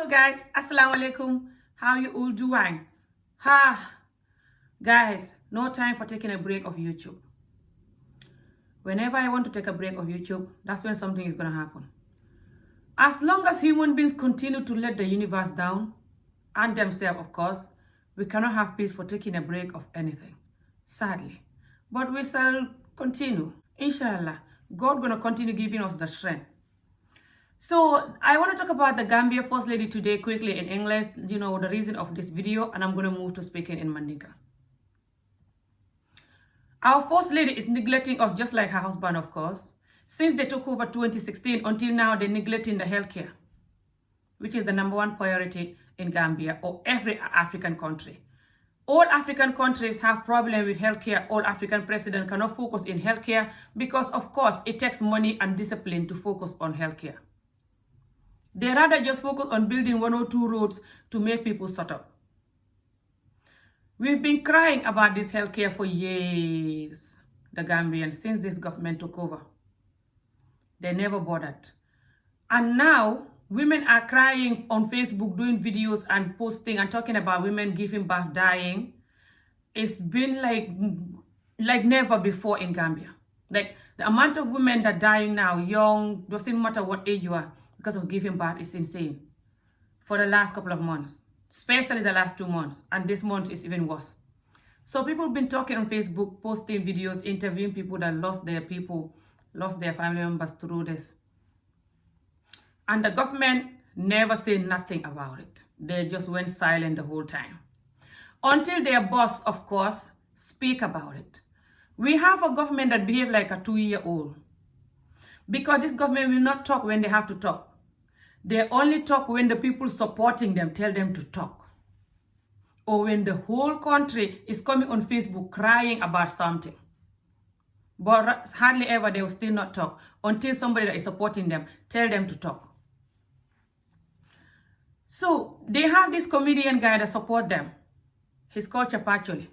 Hello guys, assalamu alaikum. How you all doing? Ha, guys, no time for taking a break of YouTube. Whenever I want to take a break of YouTube, that's when something is going to happen. As long as human beings continue to let the universe down, and themselves of course, we cannot have peace for taking a break of anything, sadly. But we shall continue. Inshallah, God gonna continue giving us the strength. So I want to talk about the Gambia First Lady today quickly in English, the reason of this video, and I'm going to move to speaking in mandinka. Our First Lady is neglecting us just like her husband, of course. Since they took over 2016 until now, they're neglecting the healthcare, which is the number one priority in Gambia or every African country. All African countries have problems with healthcare. All African presidents cannot focus in healthcare because, of course, it takes money and discipline to focus on healthcare. They rather just focus on building 1 or 2 roads to make people shut up. We've been crying about this healthcare for years, the Gambians, since this government took over. They never bothered. And now, women are crying on Facebook, doing videos and posting and talking about women giving birth, dying. It's been like never before in Gambia. Like, the amount of women that are dying now, young, doesn't matter what age you are, because of giving birth is insane for the last couple of months, especially the last 2 months, and this month is even worse. So people have been talking on Facebook, posting videos, interviewing people that lost their family members through this. And the government never said nothing about it. They just went silent the whole time. Until their boss, of course, speak about it. We have a government that behaves like a 2-year-old. Because this government will not talk when they have to talk. They only talk when the people supporting them tell them to talk. Or when the whole country is coming on Facebook crying about something. But hardly ever they will still not talk until somebody that is supporting them tell them to talk. So they have this comedian guy that support them. He's called Chapacholi.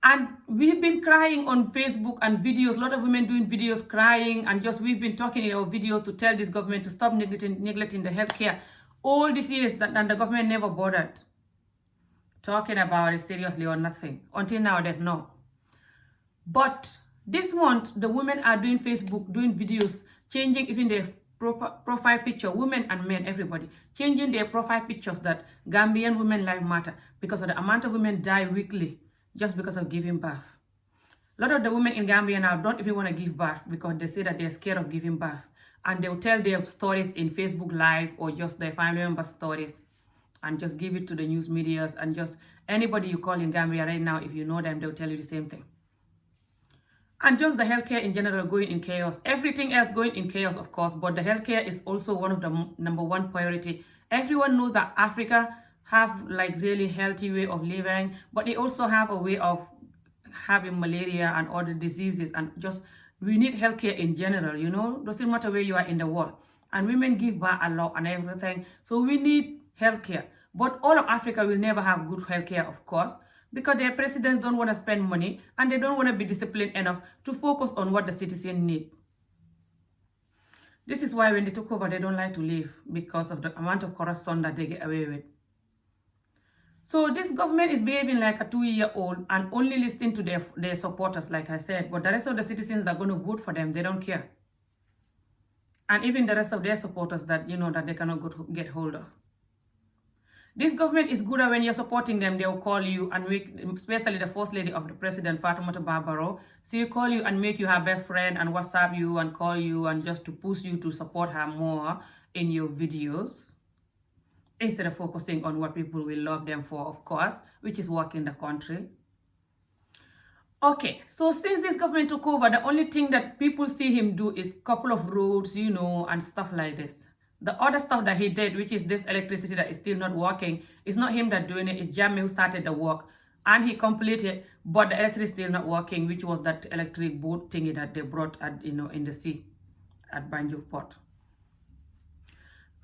And we've been crying on Facebook and videos, a lot of women doing videos crying, and we've been talking in our videos to tell this government to stop neglecting the healthcare. All these years, and the government never bothered talking about it seriously or nothing. Until now, they've not. But this month, the women are doing Facebook, doing videos, changing even their profile picture, women and men, everybody, changing their profile pictures that Gambian women life matter because of the amount of women die weekly just because of giving birth. A lot of the women in Gambia now don't even want to give birth because they say that they're scared of giving birth. And they'll tell their stories in Facebook Live or just their family member stories and just give it to the news medias, and just anybody you call in Gambia right now, if you know them, they'll tell you the same thing. And just the healthcare in general going in chaos. Everything else going in chaos, of course, but the healthcare is also one of the number one priority. Everyone knows that Africa have really healthy way of living, but they also have a way of having malaria and other diseases, and just we need healthcare in general, doesn't matter where you are in the world. And women give birth a lot and everything, so we need healthcare. But all of Africa will never have good healthcare, of course, because their presidents don't want to spend money and they don't want to be disciplined enough to focus on what the citizens need. This is why when they took over, they don't like to leave because of the amount of corruption that they get away with. So this government is behaving like a 2-year-old and only listening to their supporters, like I said. But the rest of the citizens are going to vote for them. They don't care. And even the rest of their supporters that, that they cannot get hold of. This government is good at when you're supporting them, they'll call you and make, especially the First Lady of the President, Fatoumata Barbaro. So you call you and make you her best friend and WhatsApp you and call you and just to push you to support her more in your videos, instead of focusing on what people will love them for, of course, which is working the country. Okay, so since this government took over, the only thing that people see him do is couple of roads, and stuff like this. The other stuff that he did, which is this electricity that is still not working, it's not him that doing it, it's Jammeh who started the work. And he completed, but the electricity is still not working, which was that electric boat thingy that they brought at, in the sea at Banjul Port.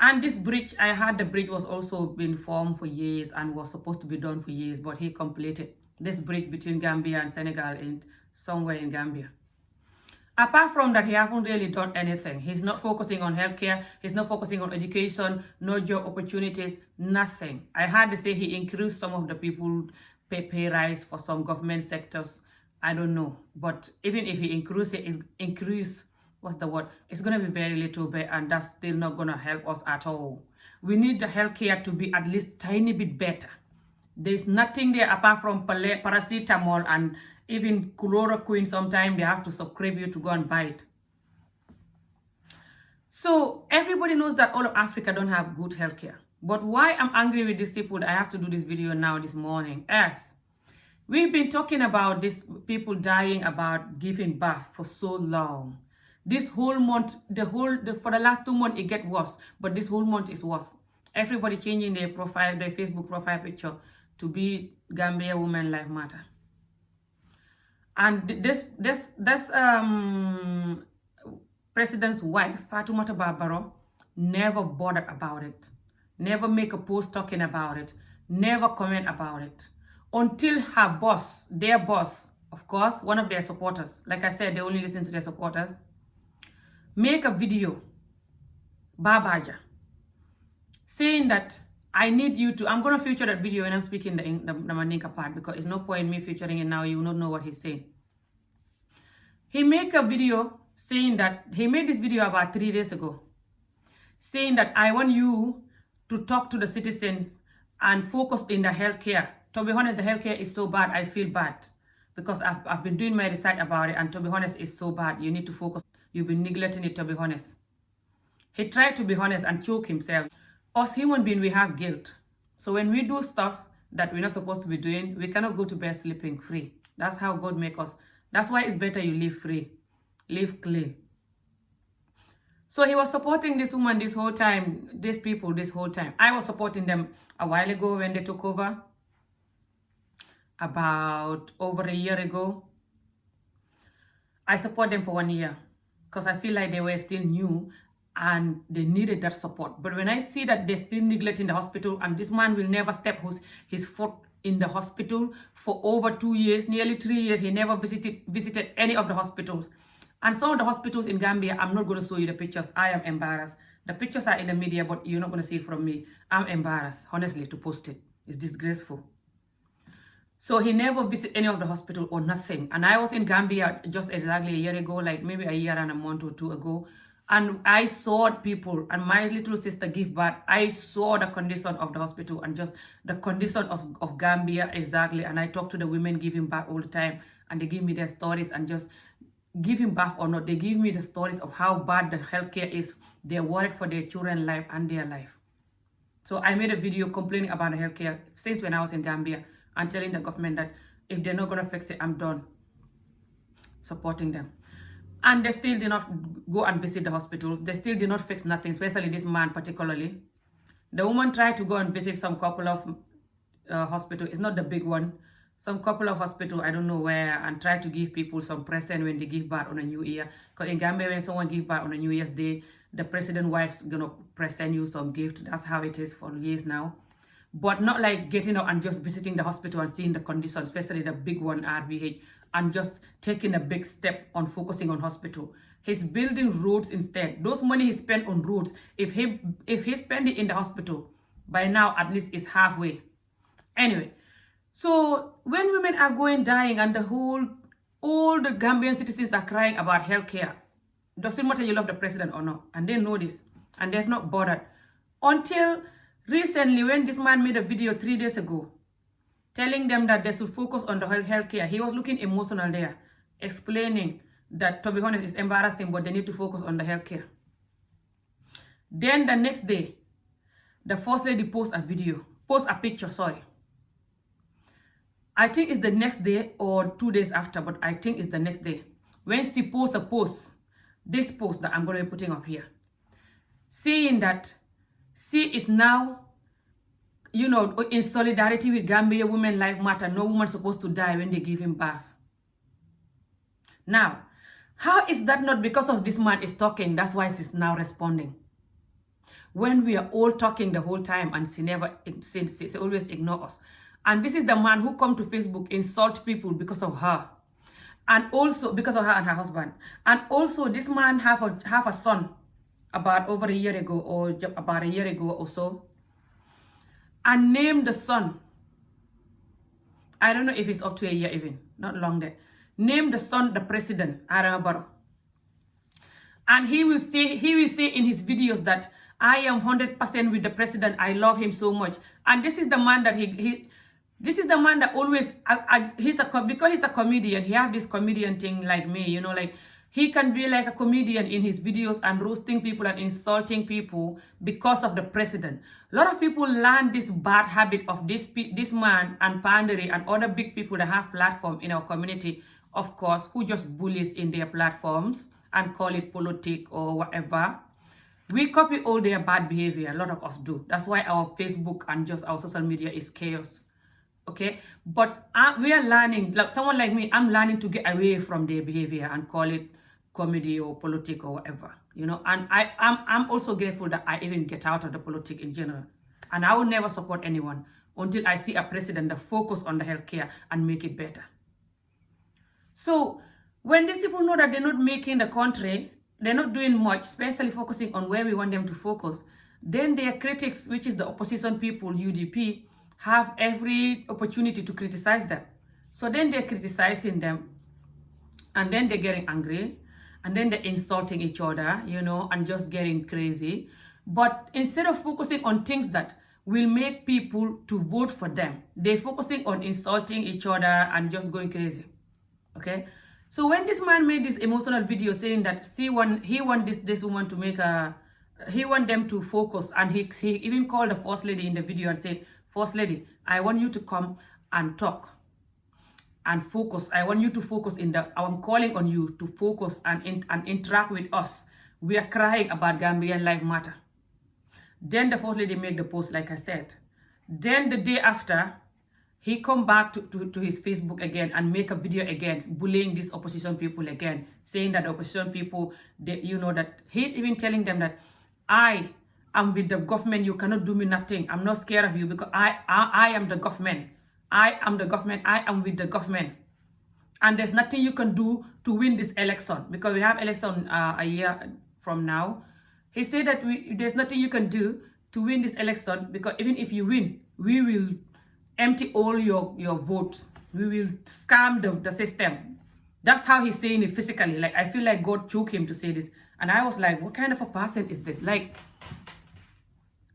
And this bridge, I heard the bridge was also been formed for years and was supposed to be done for years, but he completed this bridge between Gambia and Senegal and somewhere in Gambia. Apart from that, he hasn't really done anything. He's not focusing on healthcare. He's not focusing on education, no job opportunities, nothing. I heard they say he increased some of the people pay rise for some government sectors. I don't know. But even if he increase, what's the word? It's going to be very little bit, and that's still not going to help us at all. We need the healthcare to be at least tiny bit better. There's nothing there apart from paracetamol and even chloroquine. Sometimes they have to subscribe you to go and buy it. So everybody knows that all of Africa don't have good healthcare. But why I'm angry with these people, I have to do this video now this morning, as we've been talking about these people dying about giving birth for so long. This whole month, for the last 2 months, it gets worse. But this whole month is worse. Everybody changing their profile, their Facebook profile picture to be Gambia Women Life Matter. And this president's wife, Fatoumata Barbaro, never bothered about it. Never make a post talking about it. Never comment about it. Until her boss, their boss, of course, one of their supporters, like I said, they only listen to their supporters, make a video, Babaja, saying that I need you to, I'm going to feature that video when I'm speaking the mandinka part, because it's no point in me featuring it now. You will not know what he's saying. He made a video saying that, he made this video about 3 days ago, saying that I want you to talk to the citizens and focus in the healthcare. To be honest, the healthcare is so bad, I feel bad. Because I've been doing my research about it, and to be honest, it's so bad. You need to focus. You've been neglecting it, to be honest. He tried to be honest and choke himself. Us human beings, we have guilt. So when we do stuff that we're not supposed to be doing, we cannot go to bed sleeping free. That's how God make us. That's why it's better you live free. Live clean. So he was supporting this woman this whole time, these people this whole time. I was supporting them a while ago when they took over. About over a year ago. I support them for 1 year because I feel like they were still new and they needed that support. But when I see that they're still neglecting the hospital, and this man will never step his foot in the hospital for over 2 years, nearly 3 years, he never visited any of the hospitals. And some of the hospitals in Gambia, I'm not going to show you the pictures. I am embarrassed. The pictures are in the media, but you're not going to see it from me. I'm embarrassed, honestly, to post it. It's disgraceful. So he never visited any of the hospital or nothing. And I was in Gambia just exactly a year ago, like maybe a year and a month or two ago. And I saw people, and my little sister give birth. I saw the condition of the hospital and just the condition of Gambia exactly. And I talk to the women giving birth all the time, and they give me their stories, and just giving birth or not, they give me the stories of how bad the healthcare is. They're worried for their children's life and their life. So I made a video complaining about the healthcare since when I was in Gambia, and telling the government that if they're not going to fix it, I'm done supporting them. And they still did not go and visit the hospitals. They still did not fix nothing, especially this man particularly. The woman tried to go and visit some couple of hospitals. It's not the big one. Some couple of hospitals, I don't know where, and try to give people some present when they give birth on a New Year. Because in Gambia, when someone gives birth on a New Year's Day, the president's wife's going to present you some gift. That's how it is for years now. But not like getting up and just visiting the hospital and seeing the condition, especially the big one, RVH, and just taking a big step on focusing on hospital. He's building roads instead. Those money he spent on roads, if he spend it in the hospital, by now at least it's halfway. Anyway, so when women are dying, and all the Gambian citizens are crying about healthcare, doesn't matter you love the president or not, and they know this, and they've not bothered until recently, when this man made a video 3 days ago, telling them that they should focus on the healthcare. He was looking emotional there, explaining that, to be honest, it's embarrassing, but they need to focus on the healthcare. Then the next day, the First Lady posts a picture, sorry. I think it's the next day or 2 days after, but I think it's the next day. When she posts a post, this post that I'm going to be putting up here, saying that she is now, in solidarity with Gambia Women Life Matter. No woman supposed to die when they give him birth. Now, how is that not because of this man is talking? That's why she's now responding. When we are all talking the whole time, and she always ignore us. And this is the man who come to Facebook, insult people because of her. And also because of her and her husband. And also this man have a son about over a year ago or so. And named the son, I don't know if it's up to a year even, not long there. Named the son the president, Adama Barrow. And he will say in his videos that I am 100% with the president. I love him so much. And this is the man that this is the man that always, because he's a comedian, he have this comedian thing like me, you know, like he can be like a comedian in his videos and roasting people and insulting people because of the president. A lot of people learn this bad habit of this man and Panderi and other big people that have platform in our community, of course, who just bullies in their platforms and call it politic or whatever. We copy all their bad behavior. A lot of us do. That's why our Facebook and just our social media is chaos. Okay, but we are learning, like someone like me, I'm learning to get away from their behavior and call it comedy or politic or whatever, you know. And I'm also grateful that I even get out of the politic in general. And I will never support anyone until I see a president that focus on the healthcare and make it better. So when these people know that they're not making the country, they're not doing much, especially focusing on where we want them to focus, then their critics, which is the opposition people, UDP, have every opportunity to criticize them. So then they're criticizing them, and then they're getting angry, and then they're insulting each other, you know, and just getting crazy. But instead of focusing on things that will make people to vote for them, they're focusing on insulting each other and just going crazy. Okay? So when this man made this emotional video saying that he want this woman to make he want them to focus, and he even called the First Lady in the video and said, First Lady, I want you to come and talk and focus. I want you to focus I'm calling on you to focus and interact with us. We are crying about Gambian Life Matter. Then the First Lady made the post, like I said. Then the day after, he come back to his Facebook again and make a video again, bullying these opposition people again, saying that the opposition people, you know, that he even telling them that I am with the government, you cannot do me nothing. I'm not scared of you because I am the government. I am the government. I am with the government. And there's nothing you can do to win this election because we have election a year from now. He said that there's nothing you can do to win this election because even if you win, we will empty all your votes. We will scam the system. That's how he's saying it physically. Like, I feel like God choked him to say this. And I was like, what kind of a person is this? Like,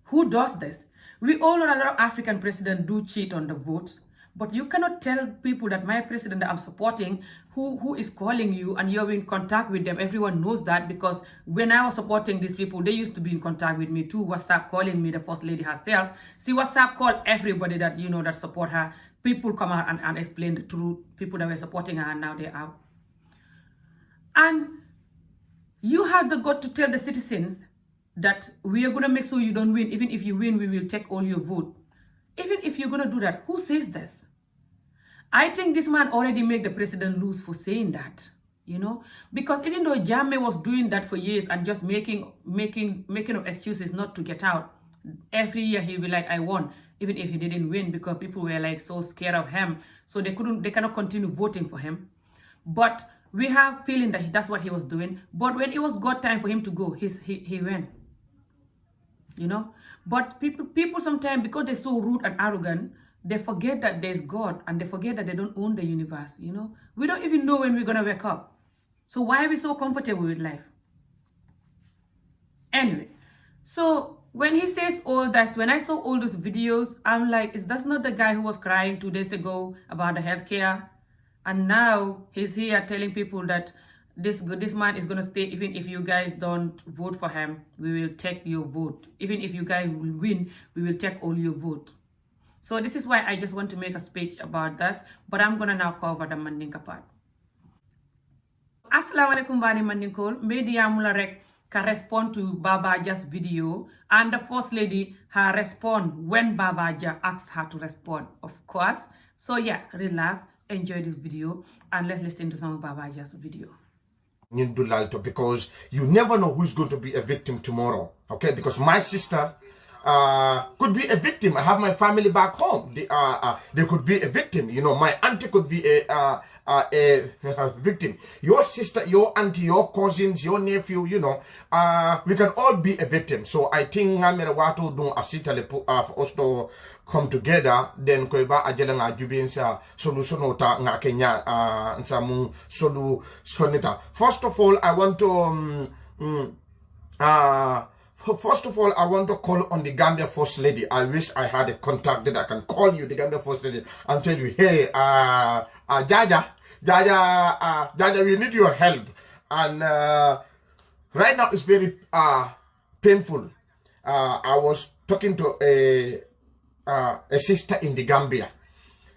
who does this? We all know a lot of African presidents do cheat on the votes, but you cannot tell people that my president that I'm supporting, who is calling you and you're in contact with them. Everyone knows that because when I was supporting these people, they used to be in contact with me too. WhatsApp calling me, the First Lady herself. See, WhatsApp call everybody that, you know, that support her. People come out and explain the truth. People that were supporting her and now they're out. And you have the gut to tell the citizens that we are going to make sure you don't win. Even if you win, we will take all your vote. Even if you're going to do that, who says this? I think this man already made the president lose for saying that, you know, because even though Jammeh was doing that for years and just making up excuses not to get out, every year he'll be like, I won, even if he didn't win, because people were like so scared of him, so they cannot continue voting for him. But we have feeling that that's what he was doing. But when it was God time for him to go, he went. You know, but people sometimes, because they're so rude and arrogant, they forget that there's God and they forget that they don't own the universe. You know, we don't even know when we're gonna wake up. So why are we so comfortable with life? Anyway, so when he says all that, when I saw all those videos, I'm like, that's not the guy who was crying 2 days ago about the healthcare, and now he's here telling people that this man is going to stay. Even if you guys don't vote for him, we will take your vote. Even if you guys will win, we will take all your vote. So this is why I just want to make a speech about this, but I'm going to now cover the mandinka part. Assalamu alaikum bani mandinkol. Media mula rek ka respond to Baba Jah's video, and the First Lady her respond when Baba Jah asks her to respond, of course. So yeah, relax, enjoy this video, and let's listen to some of Baba Jah's video. Because you never know who's going to be a victim tomorrow. Okay, because my sister could be a victim. I have my family back home. They could be a victim. You know, my auntie could be a a victim. Your sister, your auntie, your cousins, your nephew, you know, we can all be a victim. So I think ngamira watu dung asita for us to come together, then koiba ajala nga jubinsa solution ota nga Kenya nsamu solutionita. First of all, I want to call on the Gambia First Lady. I wish I had a contact that I can call you, the Gambia First Lady, and tell you, hey, Jaja, we need your help. And right now it's very painful. I was talking to a sister in the Gambia.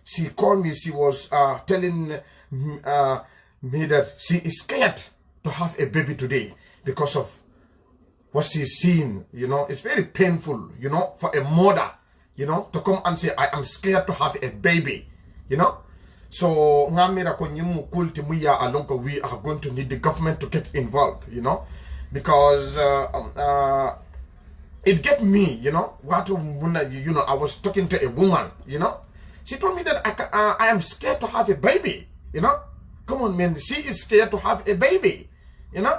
She called me. She was telling me that she is scared to have a baby today because of what she's seen. You know, it's very painful, you know, for a mother, you know, to come and say, I am scared to have a baby, you know. So we are going to need the government to get involved, you know, because it get me, you know. You know, I was talking to a woman, you know. She told me that I am scared to have a baby, you know. Come on, man. She is scared to have a baby, you know.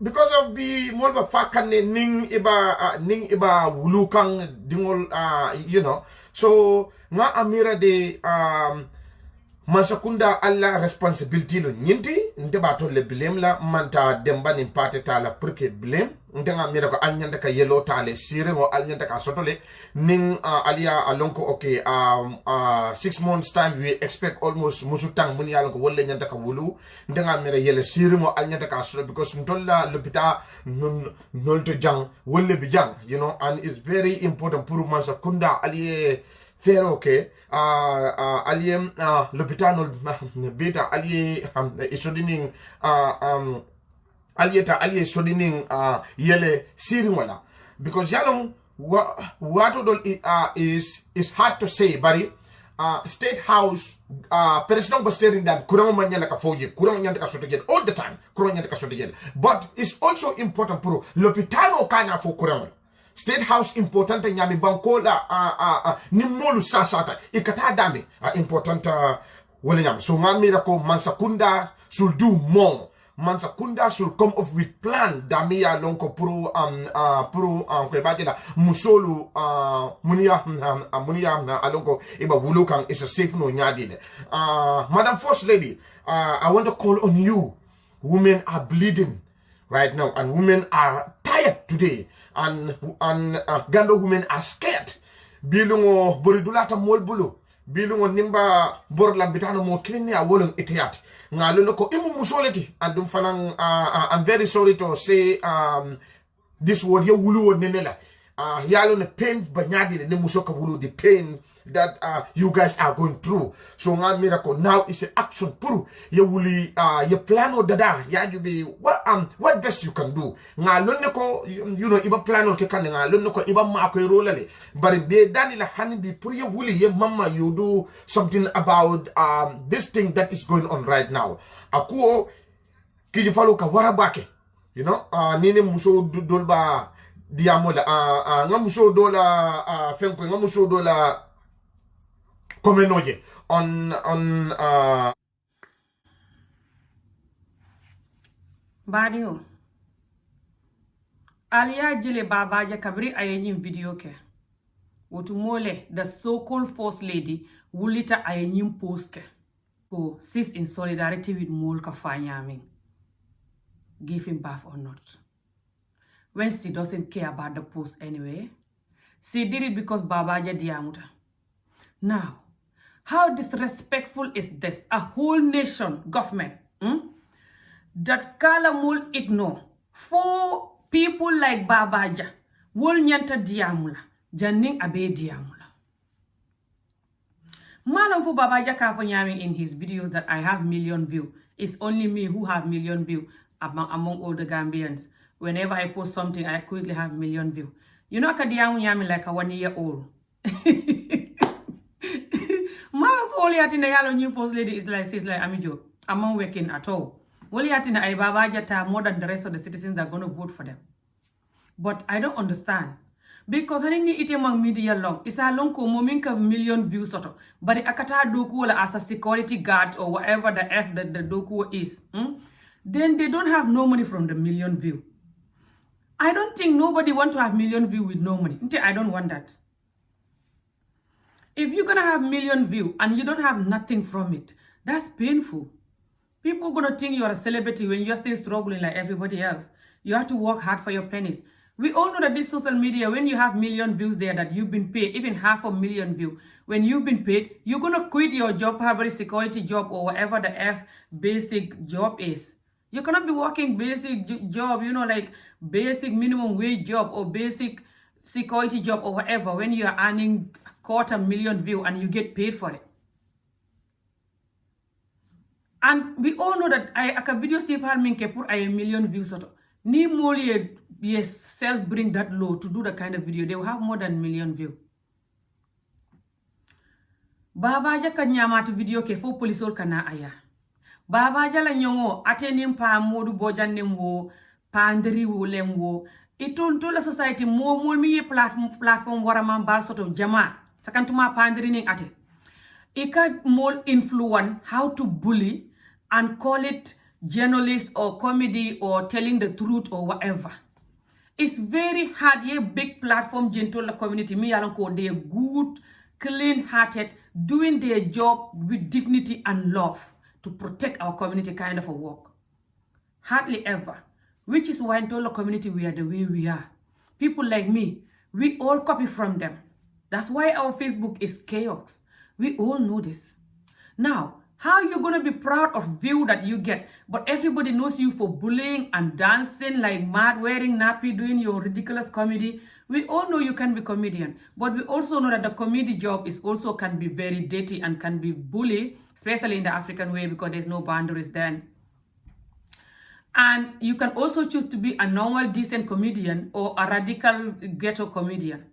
Because of the mulba fakane ning iba wulukang dingol you know. So nga amira de mansakunda alla responsibility lo nyinti nde bato le blame la manta demba ni pate tala purke blame nde nga amira ko anyanda ka yelo tale sire mo anyanda ka sotole ning alia alonko okay 6 months time we expect almost musutang muni alonko wolle nyanda ka wulu nde nga amira yele sire mo anyanda ka sotole because ntolla lopita nolto jang wolle bi jang, you know. And it's very important pour mansakunda ali faire okay aliem l'hôpital beta ali isodining alieta ali sodining yele sirimwala because yalong what is hard to say, but State House president was stating that kurang manyala ka foje kurang nyanda ka sotogen all the time kurang nyanda ka sotogen, but it's also important pro l'hôpital kana fo kurang State House important nyami bankola nimolu sasata ikata dami important wala nyam. So ngamira ko mansakunda should do more. Mansakunda should come up with plan dami ya lonko pro ko ibadila musolu munia alonko iba wulukan is a safe no nyadile. Madam First Lady, I want to call on you. Women are bleeding right now and women are tired today. And Gambia women are scared. Bilungo boridulata molbulu. Bilungo nimba borlambitano mo klini a wolong itiat. Ngaluno ko imu musoleti. And fanang I'm very sorry to say this word ye wulu nenela. Yalo ne pain banyadi ne musoka wulu, the pain that you guys are going through. So nga miracle now is an action puru. You wuli you plan or dada ya you be what best you can do. Nga lonne ko you know iba plan or ke kan nga lonne ko iba ma ko rolale. But be dani la hani bi puru you wuli ye mama you do something about this thing that is going on right now. Akuo kiji follow ka warabake. You know nini muso dolba diamola nga muso dola fenko nga muso dola komenoje on Badio Alia jile babaja kabri ayenyim video ke wotu mole the so-called First Lady wulita ayenyim post ke so sis in solidarity with Mol Kafanyami give him birth or not when she doesn't care about the post anyway. She did it because babaja diamuta. Now how disrespectful is this? A whole nation government that Kalamul ignore. 4 people like Babaja will nyanta diamula. Janing abe diamula. Malam for Babaja Kafanyami in his videos that I have million view. It's only me who have million view among all the Gambians. Whenever I post something, I quickly have million view. You know Kadiamu like a 1-year-old. Mama only atina yalo new First Lady is like she's like Amijo. I'm not working at all. Only atina ay babaja ta more than the rest of the citizens that are gonna vote for them. But I don't understand. Because hani ni ite mang media long. Isa long ko mominka million views soto. But akata doku wala as a security guard or whatever the F that the doku is. Then they don't have no money from the million view. I don't think nobody want to have million view with no money. I don't want that. If you're gonna have million view and you don't have nothing from it, that's painful. People are gonna think you're a celebrity when you're still struggling like everybody else. You have to work hard for your pennies. We all know that this social media, when you have million views there that you've been paid, even 500,000 views, when you've been paid, you're gonna quit your job, probably security job or whatever the F basic job is. You cannot be working basic job, like basic minimum wage job or basic security job or whatever when you are earning 250,000 views and you get paid for it. And we all know that I can video save harming put a million views. Ni more yes, self bring that low to do the kind of video. They will have more than million views. Baba ja kanyamati video ke fo polisol kana aya. Baba jala nyongo atenim pa modu bojanem wo pandri wo lem wo iton to la society mo mi platform waraman bal sort of jama sakantuma pandri ning ate ika more influence how to bully and call it journalist or comedy or telling the truth or whatever. It's very hard. Yeah, big platform gentle community me along ko they good, clean hearted, doing their job with dignity and love to protect our community kind of a work. Hardly ever. Which is why in Tolo community we are the way we are. People like me, we all copy from them. That's why our Facebook is chaos. We all know this. Now, how are you going to be proud of view that you get, but everybody knows you for bullying and dancing like mad, wearing nappy, doing your ridiculous comedy? We all know you can be comedian, but we also know that the comedy job is also can be very dirty and can be bully, especially in the African way because there's no boundaries then. And you can also choose to be a normal, decent comedian or a radical ghetto comedian,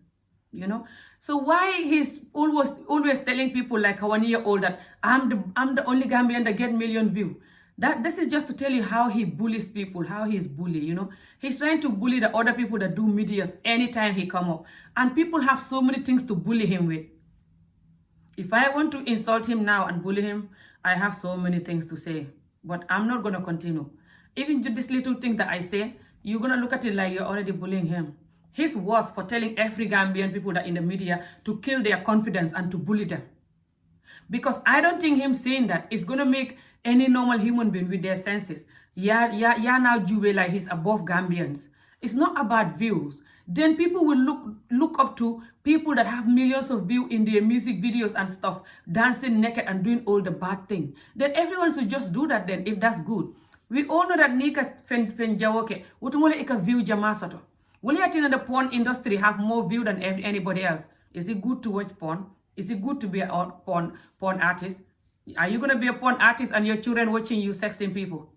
So why he's always telling people like a 1 year old that I'm the only Gambian that get million views. This is just to tell you how he bullies people, how he's bully, He's trying to bully the other people that do medias anytime he come up. And people have so many things to bully him with. If I want to insult him now and bully him, I have so many things to say. But I'm not going to continue. Even this little thing that I say, you're going to look at it like you're already bullying him. He's worse for telling every Gambian people that in the media to kill their confidence and to bully them. Because I don't think him saying that is going to make any normal human being with their senses. Yeah, now Jube like he's above Gambians. It's not about views. Then people will look up to people that have millions of views in their music videos and stuff, dancing naked and doing all the bad thing. Then everyone should just do that then, if that's good. We all know that Nika Fenjawoke, Utumole Ika view Jamasato. Will you think the porn industry have more view than anybody else? Is it good to watch porn? Is it good to be a porn artist? Are you going to be a porn artist and your children watching you sexing people?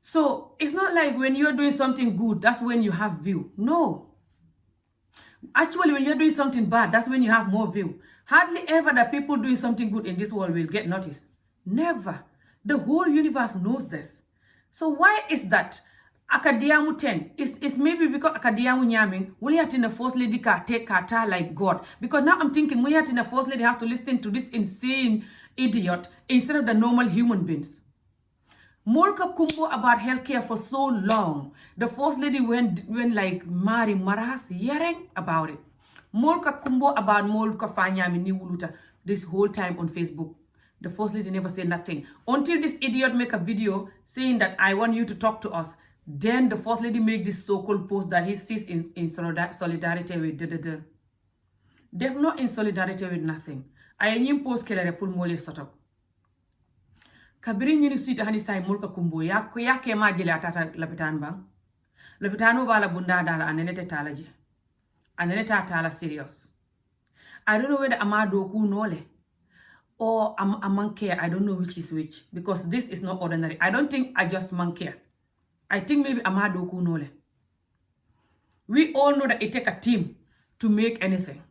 So it's not like when you're doing something good, that's when you have view. No. Actually, when you're doing something bad, that's when you have more view. Hardly ever that people doing something good in this world will get noticed. Never. The whole universe knows this. So why is that? Akadiamu 10. It's maybe because Akadiamu Nyaming, Williatina First Lady ka take kata like God. Because now I'm thinking Williatina First Lady have to listen to this insane idiot instead of the normal human beings. Molka Kumbo about healthcare for so long. The First Lady went like Mari Maras hearing about it. Molka Kumbo about Molka Fanyami Niwuluta this whole time on Facebook. The First Lady never said nothing. Until this idiot make a video saying that I want you to talk to us. Then the First Lady make this so-called post that he sees in solidarity with They're not in solidarity with nothing. I need post kelere pul mole sort of. Kabiri nyini sita hani sai mulka kumbo ya ke majile atata lapitan bang. Lapitano bala bunda dala anenete talaje. Anenete tala serious. I don't know whether Amado ku nole or a monkey. I don't know which is which because this is not ordinary. I don't think I just monkey. I think maybe Amado Kunole. We all know that it takes a team to make anything.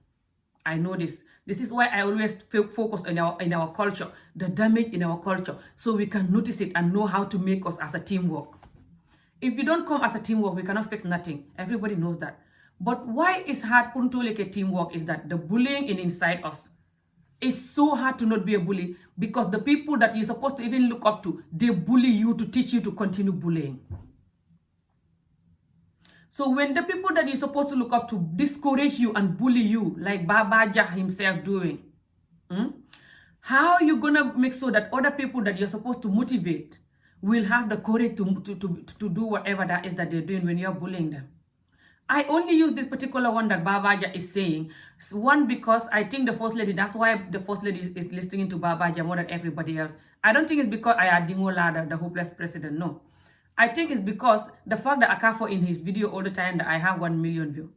I know this. This is why I always focus in our culture, the damage in our culture, so we can notice it and know how to make us as a teamwork. If we don't come as a teamwork, we cannot fix nothing. Everybody knows that. But why it's hard puntoleke teamwork is that the bullying inside us is so hard to not be a bully because the people that you're supposed to even look up to, they bully you to teach you to continue bullying. So when the people that you're supposed to look up to discourage you and bully you, like Babaja himself doing, how are you gonna make sure that other people that you're supposed to motivate will have the courage to do whatever that is that they're doing when you're bullying them? I only use this particular one that Babaja is saying. One, because I think the First Lady, that's why the First Lady is listening to Babaja more than everybody else. I don't think it's because I had Dingola, the hopeless president, no. I think it's because the fact that Akafo in his video all the time that I have 1 million views.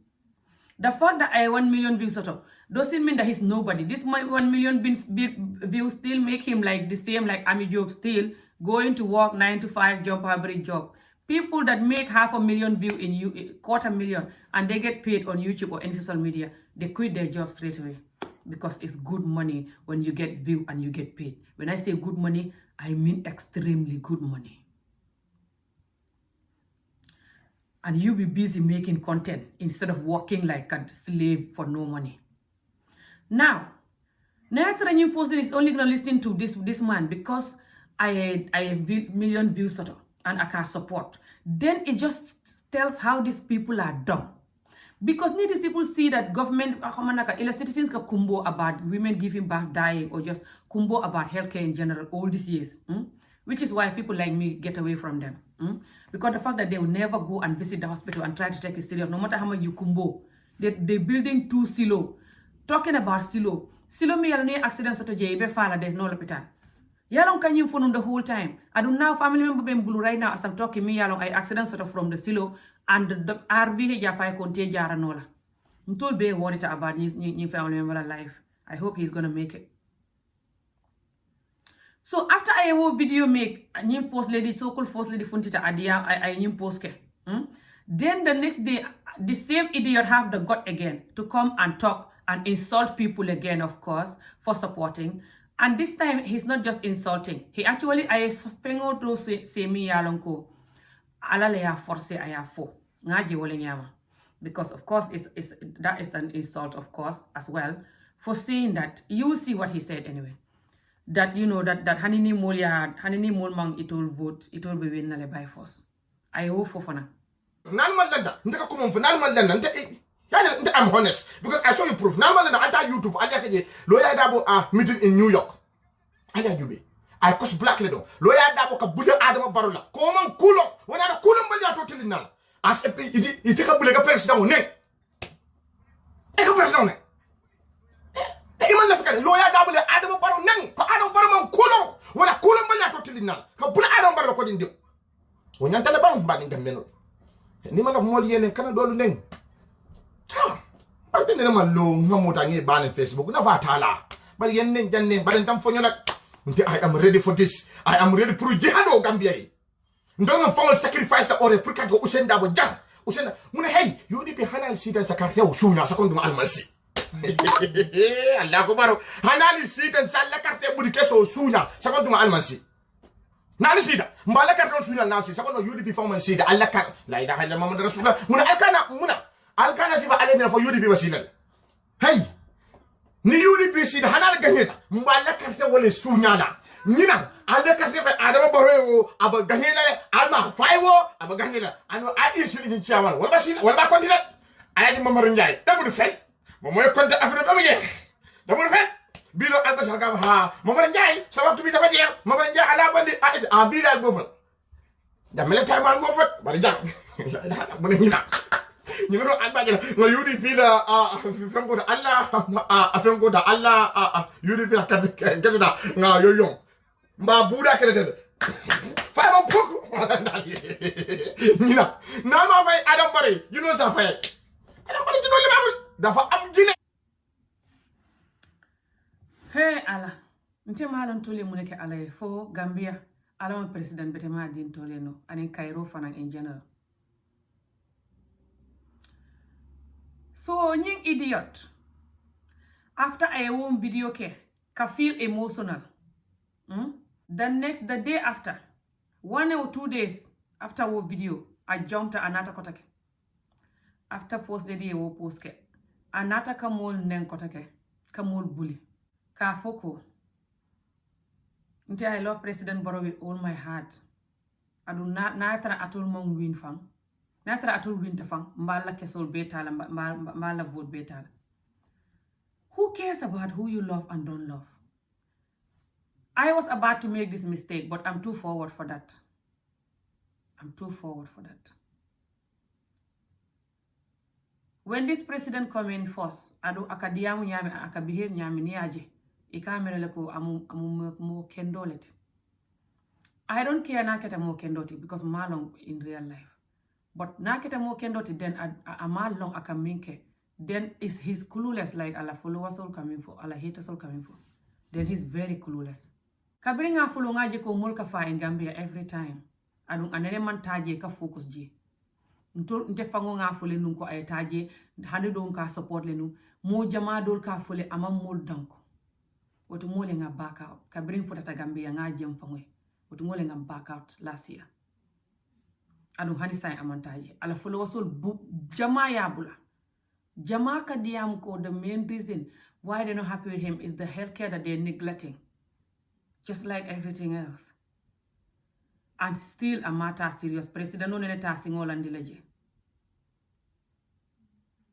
The fact that I have 1 million views sort of doesn't mean that he's nobody. This 1 million views still make him like the same like Ami Job, still going to work 9 to 5 job, average job. People that make 500,000 views in 250,000 and they get paid on YouTube or any social media, they quit their job straight away because it's good money when you get view and you get paid. When I say good money, I mean extremely good money. And you be busy making content instead of working like a slave for no money. Now, Nayatra Force is only going to listen to this man because I have million views sort of, and I can support. Then it just tells how these people are dumb. Because these people see that government, citizens can kumbo about women giving birth, dying, or just kumbo about healthcare in general all these years. Which is why people like me get away from them. Because the fact that they will never go and visit the hospital and try to take it serious, no matter how much you kumbo. They're building 2 silo. Talking about silo. Silo me yalone accident soto jebe fala, there's no hospital. Yalong can you phone the whole time. I don't know family member being blue right now as I'm talking me yalong I accident sort of from the silo and the RV jafai konte jara nola. Mtol be worried about new family member life. I hope he's gonna make it. So after I will video make a new First Lady, so-called First Lady Funtita Adia, I new post ke. Then the next day, the same idiot have the gut again to come and talk and insult people again, of course, for supporting. And this time, he's not just insulting. He actually, I spengo to say me yalonko, ala le ya force aya fo. Ngaji wole nyama. Because of course, that is an insult, of course, as well, for saying that. You will see what he said anyway. That you know that Hanini Molmang it will vote, it will be win by force. I hope for fana. I'm honest because I saw you proof. Normalmente anta YouTube anta keje lawyer dabo meeting in New York. Anta jube. I cost black ledo. Lawyer dabo ka bude Adama Barola. Ko man kulo. Wana na kulo mbali ato tilinal. As iti ka bule ka president ne. E ka president ne. Iman la fikane lawyer dabo le Adama Baro neng. Ko Adama Baro man kulo. Wana kulo mbali ato tilinal. Ka bule Adama Baro ko dindim. Wonyanta la bang ba dingam meno. Ni ma la mo yene kana dolu neng. I didn't know ban Facebook. But I am ready for this. I am ready for jihad Gambia. Don't fall sacrifice the order put go usenda with jam. Usenda muna hey, you did be hanal sit and sakaria usuna second almasi. Allah kubaro. Hanal sit and salakarte budikeso usuna second almasi. Nani sida mbala karton usuna nansi second you did performance sida Allah kar la ilaha illa muhammad rasulullah muna alkana muna Alkana siba alena for UDP wasinal. Hey, ni UDP sida hanal ganyeta. Mbala karte wole sunyala. Nina ala karte fa Adama Barrow aba ganyela alma faiwo aba ganyela. Ano a issue in chairman. Wala sin wala continent. Ala di Mamar Njay. Damu du fen. Momoy konta Afrique bamu jeex. Damu du fen. Bilo alba sanga ha Mamar Njay sa waxtu bi dafa jeex. Mamar Njay ala bandi a bi dal bofal. Da mele tayman mo fat bari jang. Mo ne ñina. You know, I'm no UDP la fengo da Allah fengo da Allah UDP la kete da nga yo yo mba buda kete fa ma poko nina na ma fay Adam Barry you know sa fay Adam Barry you know li babul dafa am jine hey ala nte malon tole mu nek ala fo Gambia ala mon president bete ma din tole no anen Cairo fanan in general. So, nying idiot. After I won video ke, ka feel emotional. The day after, 1 or 2 days after our video, I jumped to another kotake. after First Lady wo post ke. Anata kamol nen kotake. Kamol bully. Ka foko. Nti I love President Barrow with all my heart. Adu na tara atul mong win fang. Na tara atul win ta fang. Mbala kesol betala. Mbala vote betala. Who cares about who you love and don't love? I was about to make this mistake, but I'm too forward for that. I'm too forward for that. When this president come in first, adu akadiyamu nyami akabihir nyami niaje. Ikamere ko amu mo kendoleti. I don't care naketa mo kendoti because malong in real life. But naketa mo kendoti then amalong akaminke. Then is he's clueless like ala followers all coming for, ala haters all coming for. Then he's very clueless. Kabiri nga follow ngaje ko mulka fa in Gambia every time. Adung anene man taje ka focus je. Nte fango nga fole nun ko ay taje hande don ka support le nu mo jama dol ka fole ama mol danko. Wotu mole nga back out. Kabiri fotata Gambia nga jem fangwe. Wotu mole nga back out last year. Adung hani sai amantaje. Ala followers all jama yabula. Jamaka Diamko, the main reason why they're not happy with him is the healthcare that they're neglecting. Just like everything else. And still a matter serious. President no nene ta singol andileje.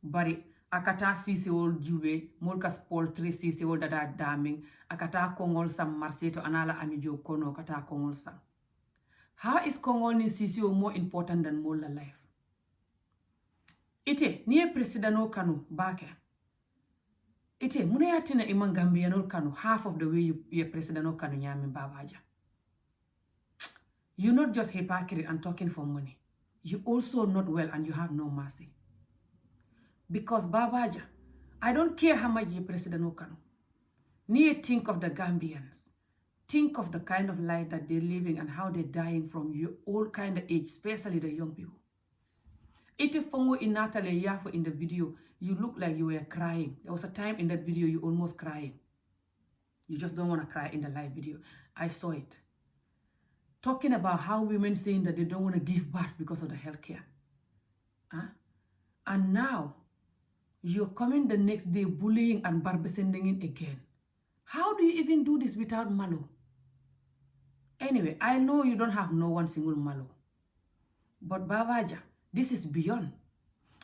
Bari akata sisi ol jube, mulka poultry sisi ol dada daming, akata kongol sam marseto anala amijo kono kata kongol sam. How is kongol ni sisi more important than mola life? Ite niye president no kanu bake. Ite mune yatina iman Gambia no kanu half of the way you president no kanu nyami babaja. You're not just hypocrite and talking for money. You also not well and you have no mercy. Because babaja, I don't care how much you president no kanu. Niye think of the Gambians. Think of the kind of life that they're living and how they're dying from your all kind of age, especially the young people. Iti fongo in Natalie Yafo in the video, you look like you were crying. There was a time in that video you almost crying. You just don't want to cry in the live video. I saw it. Talking about how women saying that they don't want to give birth because of the healthcare. Huh? And now, you're coming the next day bullying and barbasending again. How do you even do this without malo? Anyway, I know you don't have no one single malo. But Babaja, this is beyond.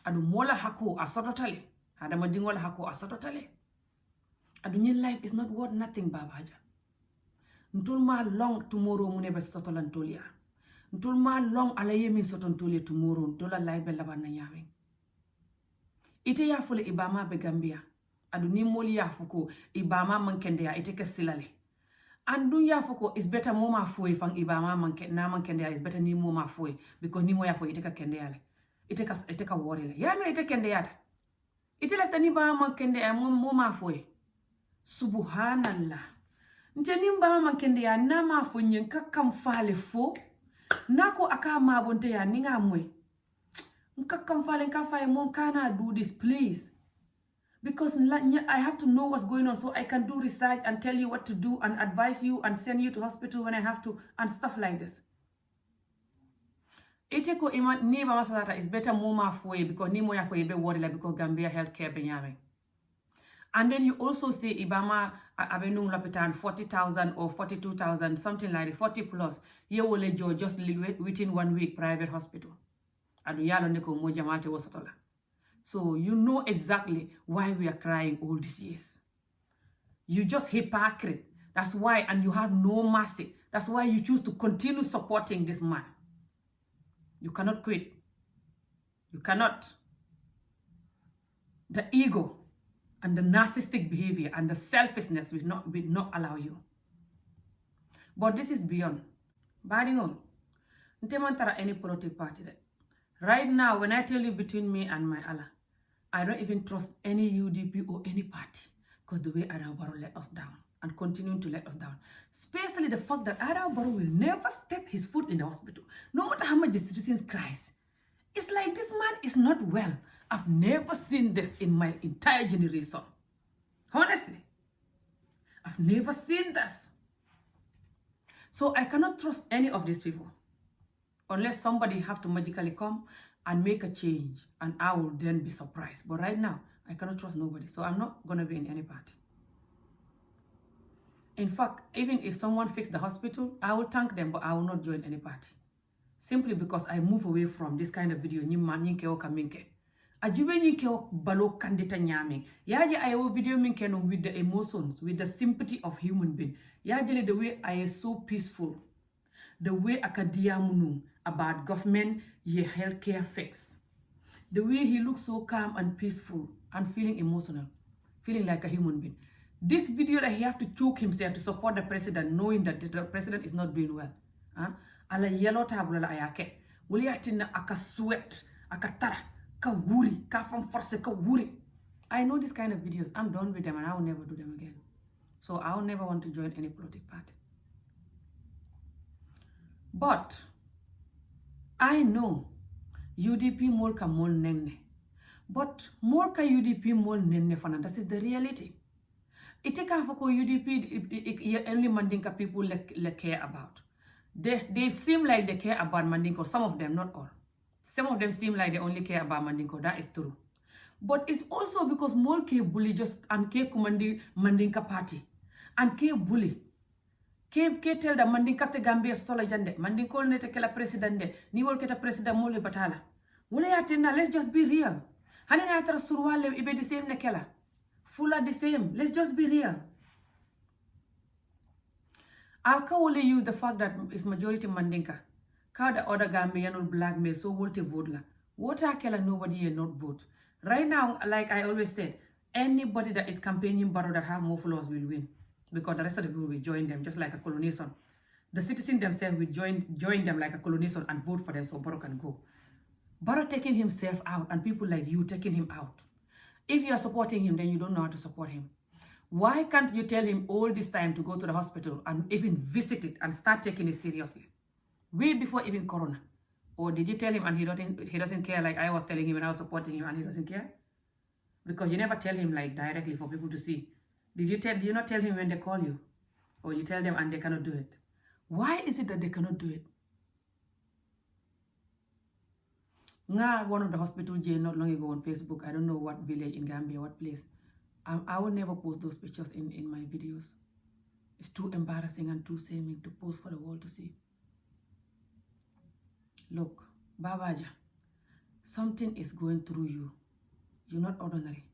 Adu mola hako asototale. Adama dingola hako asototale. Adu nyin life is not worth nothing, Babaja. Ntulma long tomorrow munebe sotolantolia. Ntulma long alaye min sotontolia tomorrow. Ntola life be labana nyame. Ite ya fule ibama be Gambia. Adu ni moli ya fuko ibama mankende ya ite kesilale. Andu ya fuko is better moma fue fang ibama mankende ya is better ni moma fue because ni mo ya fue ite ka kende yale. Ite ka worry le. Ya me ite kende yata. Ite lefta ni ba mankende ya moma fue. Subhanallah. Nte ni ba mankende ya na ma fue nyen kakam fale fo. Nako aka mabonte ya ninga mwe. Nkakam fale nkafaye mom kana do this please. Because I have to know what's going on so I can do research and tell you what to do and advise you and send you to hospital when I have to and stuff like this. Iteko ima ni ba masata is better moma fue because ni moya fue be worry la because Gambia healthcare be nyame. And then you also say ibama abenu lapitan 40,000 or 42,000 something like that, 40 plus. Ye wole jo just within 1 week private hospital. Adu yalo neko moja malte wasatola. So you know exactly why we are crying all these years. You just hypocrite. That's why, and you have no mercy. That's why you choose to continue supporting this man. You cannot quit. You cannot. The ego and the narcissistic behavior and the selfishness will not allow you. But this is beyond. Badingo. Ntemantara any political party. Right now, when I tell you between me and my Allah, I don't even trust any UDP or any party because the way Adama Barrow let us down and continuing to let us down. Especially the fact that Adama Barrow will never step his foot in the hospital. No matter how much the citizens cries. It's like this man is not well. I've never seen this in my entire generation. Honestly. I've never seen this. So I cannot trust any of these people. Unless somebody have to magically come and make a change, and I will then be surprised. But right now, I cannot trust nobody, so I'm not going to be in any party. In fact, even if someone fixed the hospital, I will thank them, but I will not join any party. Simply because I move away from this kind of video. Ajuwe nyinke o balo kandita nyaming. Yaje ayo video minke no with the emotions, with the sympathy of human being. Yaje the way I is so peaceful. The way akadiamunum about government, ye healthcare fix. The way he looks so calm and peaceful and feeling emotional, feeling like a human being. This video that he have to choke himself to support the president, knowing that the president is not doing well. Ala yellow table la ayake. Wuliatina aka sweat, aka tara, ka wuri, ka from force ka wuri. I know this kind of videos. I'm done with them and I will never do them again. So I will never want to join any political party. But I know UDP molka mol nenne. But molka UDP mol nenne fana. That is the reality. Iteka foko UDP only mandinka people care about. They seem like they care about mandinko. Some of them, not all. Some of them seem like they only care about mandinko. That is true. But it's also because mol ke bully just and ke kumandi mandinka party and ke bully. Ke tell the mandinka te Gambia stola jande. Mandinko nete kela president de. Ni wol keta president mole batala. Wole yatina, let's just be real. Hanina atara surwale ibe the same nekela. Full are the same. Let's just be real. I'll only use the fact that it's majority mandinka. Ka the other Gambian or black male so vote vote la. What are kela nobody not vote. Right now, like I always said, anybody that is campaigning Barrow that have more followers will win. Because the rest of the people will join them just like a colonization. The citizens themselves will join them like a colonization and vote for them so Barrow can go. Barrow taking himself out and people like you taking him out. If you are supporting him, then you don't know how to support him. Why can't you tell him all this time to go to the hospital and even visit it and start taking it seriously? Way before even Corona. Or did you tell him and he doesn't care like I was telling him and I was supporting him and he doesn't care? Because you never tell him like directly for people to see. Did you not tell him when they call you? Or you tell them and they cannot do it? Why is it that they cannot do it? One of the hospital jail not long ago on Facebook, I don't know what village in Gambia, what place. I will never post those pictures in my videos. It's too embarrassing and too shaming to post for the world to see. Look, Babaja, something is going through you. You're not ordinary.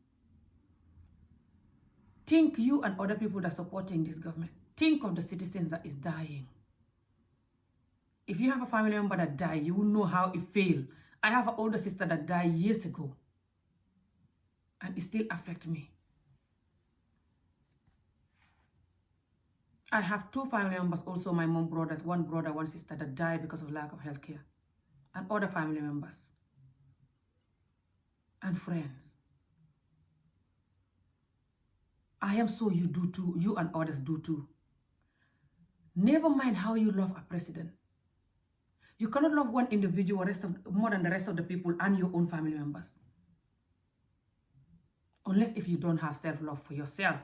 Think you and other people that are supporting this government. Think of the citizens that is dying. If you have a family member that died, you will know how it feels. I have an older sister that died years ago. And it still affects me. I have two family members, also my mom brothers, one brother, one sister that died because of lack of health care. And other family members. And friends. I am so you do too. You and others do too. Never mind how you love a president. You cannot love one individual more than the rest of the people and your own family members. Unless if you don't have self-love for yourself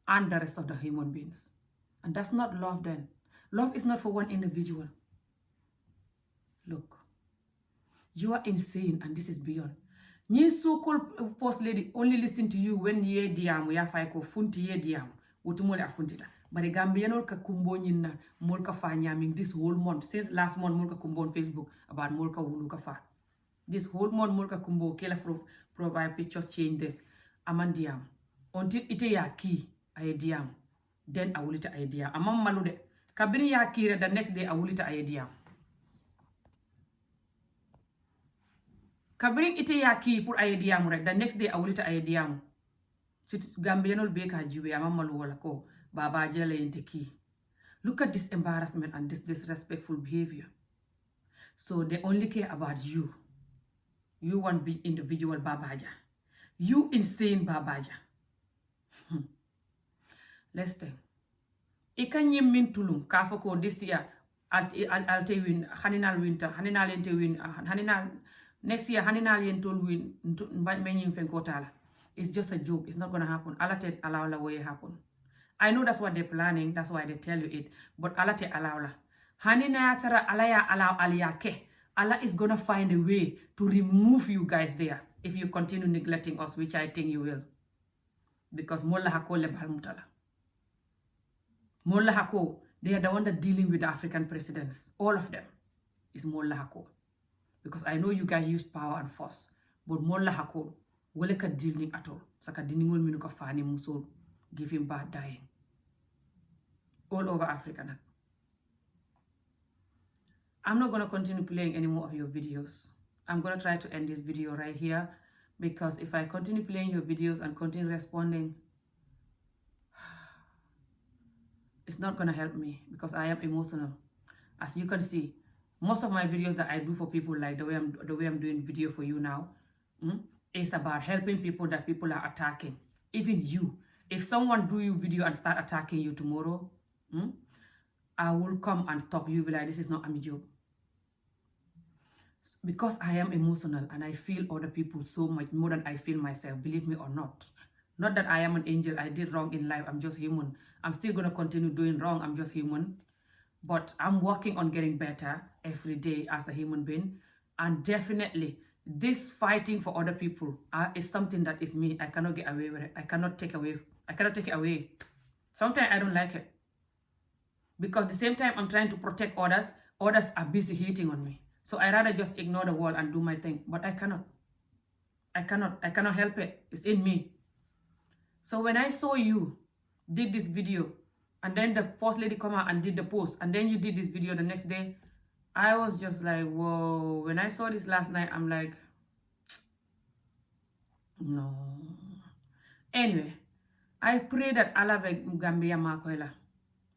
and the rest of the human beings. And that's not love then. Love is not for one individual. Look, you are insane and this is beyond. Ni so-called First Lady only listen to you when ye diam ya fay ko funti ye diam. Utumole afuntita. But the Gambian ka kumbo nyina molka fa nyaming this whole month. Since last month molka kumbo on Facebook about molka wuluka fa. This whole month molka kumbo kela provide pictures change this. Amandiam. Until ite ya ki ay diam. Then I will it ay diam. Amam malude. Kabini ya ki the next day I will it ay diam. Kabring ite ya ki pour ay diam rek the next day I will it ay diam. Sit Gambian be ka jiwe amam malu wala ko. Baba Jele into key. Look at this embarrassment and this disrespectful behavior. So they only care about you. You want to be individual Babaja. You insane Babaja. Let's think. Ikan yim min tulum kafako this year at te win haninal winter haninal ente win haninal next year haninal yentol win menyim fenkotala. It's just a joke. It's not gonna happen. Alate allow la way happen. I know that's what they're planning. That's why they tell you it. But alate alawla. Hani na tara alaya alaw aliyake. Allah is gonna find a way to remove you guys there if you continue neglecting us, which I think you will. Because Molla Hako le Balmutala. Molla Hako, they are the one that dealing with the African presidents. All of them is Molla Hako. Because I know you guys use power and force. But Molla Hako, wale ka dealing at all. Saka diningol minuka fani musol, give him bad dying. All over Africa now. I'm not going to continue playing any more of your videos. I'm going to try to end this video right here, because if I continue playing your videos and continue responding, it's not going to help me, because I am emotional. As you can see, most of my videos that I do for people, like the way I'm doing video for you now, is about helping people that people are attacking. Even you. If someone do you video and start attacking you tomorrow, I will come and stop you, be like, this is not a job. Because I am emotional and I feel other people so much more than I feel myself, believe me or not. Not that I am an angel, I did wrong in life, I'm just human. I'm still going to continue doing wrong, I'm just human. But I'm working on getting better every day as a human being. And definitely, this fighting for other people is something that is me. I cannot get away with it. I cannot take it away. Sometimes I don't like it. Because the same time I'm trying to protect others, others are busy hating on me. So I rather just ignore the world and do my thing. But I cannot. I cannot help it. It's in me. So when I saw you did this video, and then the First Lady come out and did the post, and then you did this video the next day, I was just like, whoa. When I saw this last night, I'm like, no. Anyway, I pray that Allah be Gambia makoila.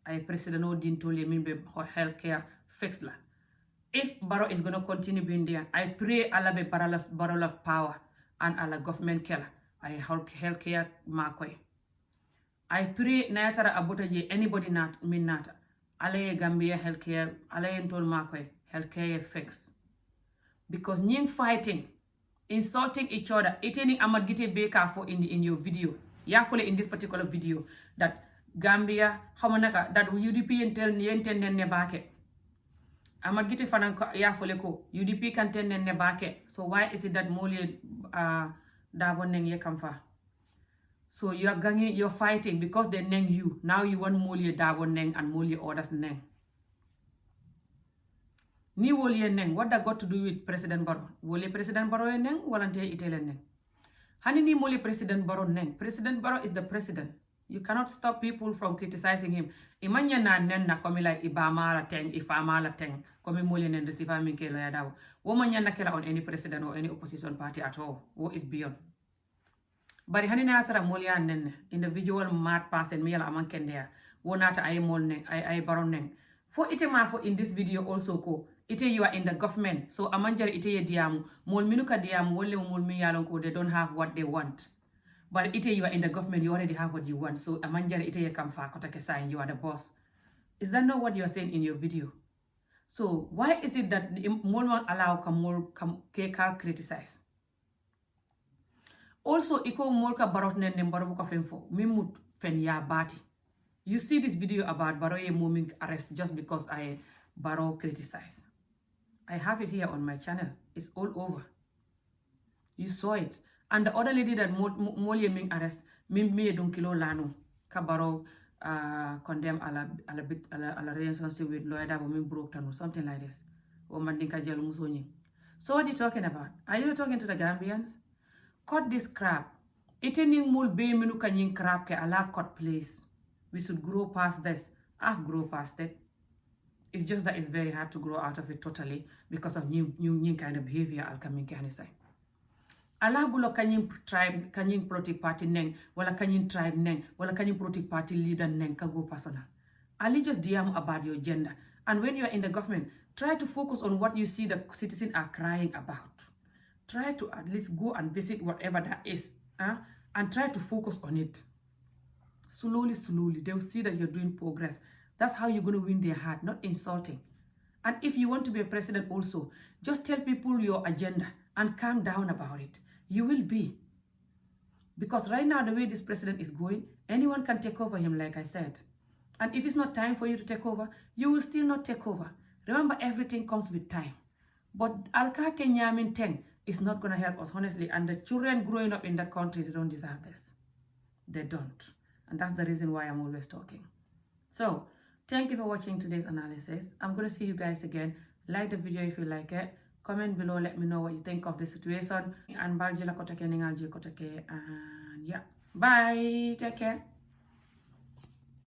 I President Odin told me be healthcare fixed la. If Barrow is going to continue being there, I pray Allah be barrel of power and Allah government killer. I healthcare makoi. I pray Nayatara Abotaje anybody not mean not. Allah Gambia healthcare, Allah entol makoi healthcare fix. Because nying fighting, insulting each other, eating Amadgite Baker for in your video. Yafole in this particular video that Gambia, Hamanaka, that UDP and tell Nienten ne bake. Amadgite Fananko Yafoleko, UDP can tell ne bake. So why is it that Moli Daboneng ye kamfa? So you're fighting because they neng you. Now you want Moli Dabon neng and Moli orders neng. Ni Woli neng, what that got to do with President Barrow? Woli President Barrow neng, volunteer Italian neng. Hani ni Moli President Barrow neng. President Barrow is the president. You cannot stop people from criticizing him. Imanya na nen na komi like Ibama la teng, Ifama la teng, komi Moli nen receiver minke lo yadaw. Woman na kela on any president or any opposition party at all. What is beyond? Bari hani na atara Moli nen individual mad person me yala aman kendea. Wonata ay mol neng, ay Barrow neng. For itema for in this video also ko. Ite you are in the government, so amanjari ite ye diamu, mol minuka diamu, wole mol mi yalon ko, they don't have what they want. But ite you are in the government, you already have what you want, so amanjari ite ye kamfa kotake sign, you are the boss. Is that not what you are saying in your video? So why is it that mol man allow kam criticize? Also, iko mol ka barot nen barobu ka femfo, mimut fen ya bati. You see this video about Baroye moving arrest just because I Barrow criticize. I have it here on my channel. It's all over. You saw it. And the other lady that Molye Ming arrest, me don kilo lano, ka Barrow condemn a la relationship with lawyer that woman broke down or something like this. Or mandinka jelo musonyi. So what are you talking about? Are you talking to the Gambians? Cut this crap. Itening mul be menu kanyin crap ke ala cut place. We should grow past this. I've grown past it. It's just that it's very hard to grow out of it totally because of new kind of behavior I'll come in say. Allah bulo kanyin tribe, kanyin politic party neng, wala kanyin tribe neng, wala kanyin politic party leader neng ka go personal. Ali just DM about your gender. And when you are in the government, try to focus on what you see the citizens are crying about. Try to at least go and visit whatever that is. And try to focus on it. Slowly, they'll see that you're doing progress. That's how you're going to win their heart, not insulting. And if you want to be a president also, just tell people your agenda and calm down about it. You will be. Because right now, the way this president is going, anyone can take over him, like I said. And if it's not time for you to take over, you will still not take over. Remember, everything comes with time. But alkake nyamin teng is not going to help us, honestly. And the children growing up in that country, they don't deserve this. They don't. And that's the reason why I'm always talking. So, thank you for watching today's analysis. I'm going to see you guys again. Like the video if you like it. Comment below, let me know what you think of the situation. And baljila kotake ningalji kotake. And yeah. Bye. Take care.